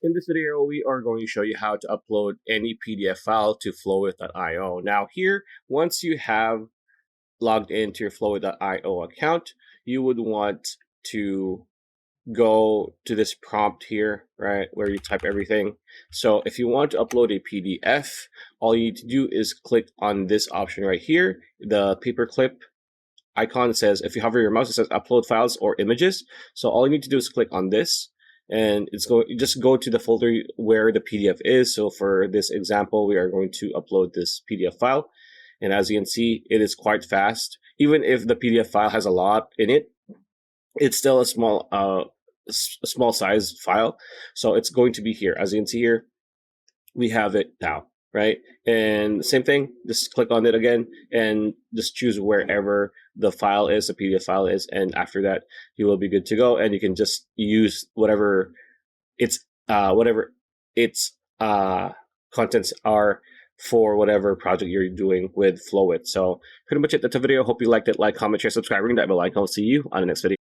In this video, we are going to show you how to upload any PDF file to Flowith.io. Now here, once you have logged into your Flowith.io account, you would want to go to this prompt here, right, where you type everything. So if you want to upload a PDF, all you need to do is click on this option right here, the paperclip icon says, if you hover your mouse, it says upload files or images. So all you need to do is click on this, and it's going, just go to the folder where the PDF is. So for this example, we are going to upload this PDF file. And as you can see, it is quite fast. Even if the PDF file has a lot in it, it's still a small size file. So it's going to be here. As you can see here, we have it now, right? And same thing, just click on it again and just choose wherever the file is, the PDF file is, and after that you will be good to go, and you can just use whatever its contents are for whatever project you're doing with Flowith. So pretty much it. That's the video. Hope you liked it. Like, comment, share, subscribe, ring that bell icon. I'll see you on the next video.